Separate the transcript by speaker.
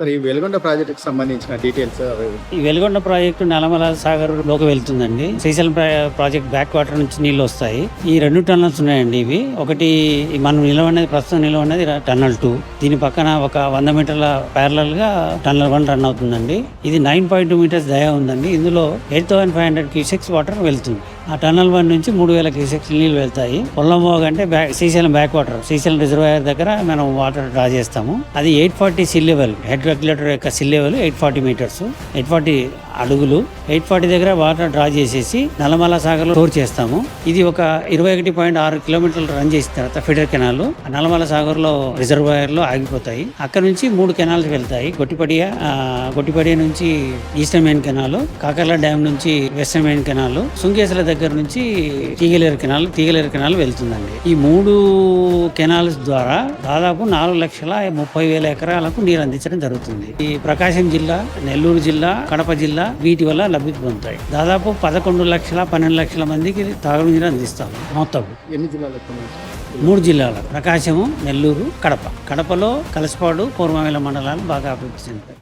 Speaker 1: Sir ఈ వెలుగొండ ప్రాజెక్టుకి సంబంధించిన డీటెయిల్స్
Speaker 2: ఈ వెలుగొండ ప్రాజెక్టు నల్లమల సాగర్ లోకి వెళ్తుందండి. శ్రీశైలం ప్రాజెక్ట్ బ్యాక్ వాటర్ నుంచి నీళ్లు వస్తాయి. ఈ 2 టన్నల్స్ ఉన్నాయండి. ఇవి ఒకటి మనం ప్రస్తుతం నిలవనేది టన్నల్ 2. దీని పక్కన ఒక 100 మీటర్ల ప్యారలల్ గా టన్నల్ 1 రన్ అవుతుందండి. ఇది 9.2 మీటర్స్ దయా ఉందండి. ఇందులో 8500 క్యూసెక్స్ వాటర్ వెళ్తుంది. ఆ టన్నల్ 1 నుంచి 3000 క్యూసెక్స్ నీళ్లు వెళ్తాయి. పొల్లంబోగ అంటే Srisailam back water, Srisailam reservoir దగ్గర మనం వాటర్ డ్రా చేస్తాము. అది 840 సీ లెవెల్, హెడ్ రెగ్యులేటర్ యొక్క సీ లెవెల్ 840 మీటర్స్, 840 అడుగులు. 840 దగ్గర వాటర్ డ్రా చేసేసి నల్లమల సాగర్ లో స్టోర్ చేస్తాము. ఇది ఒక 21.6 కిలోమీటర్లు రన్ చేసిన తర్వాత ఫిడర్ కెనాల్ నల్లమల సాగర్ లో రిజర్వాయర్ లో ఆగిపోతాయి. అక్కడ నుంచి 3 కెనాల్స్ వెళ్తాయి. గొట్టిపడియ నుంచి eastern main canal, Kakarla dam నుంచి వెస్టర్న్ మెయిన్ కెనాల్, సుంకేశ్వర దగ్గర నుంచి తీగలేరు కెనాల్ వెళ్తుందండి. ఈ 3 కెనాల్స్ ద్వారా దాదాపు 4,30,000 ఎకరాలకు నీరు అందించడం జరుగుతుంది. ఈ ప్రకాశం జిల్లా, నెల్లూరు జిల్లా, కడప జిల్లా వీటి వల్ల లబ్ధి పొందుతాయి. దాదాపు 11,00,000-12,00,000 మందికి తాగునీరు అందిస్తాము. మొత్తం
Speaker 1: ఎన్ని జిల్లాలకు?
Speaker 2: 3 జిల్లాలు, ప్రకాశము, నెల్లూరు, కడప. కడపలో కలసపాడు, పూర్వమేల మండలాలు బాగా అభివృద్ధి చెందాయి.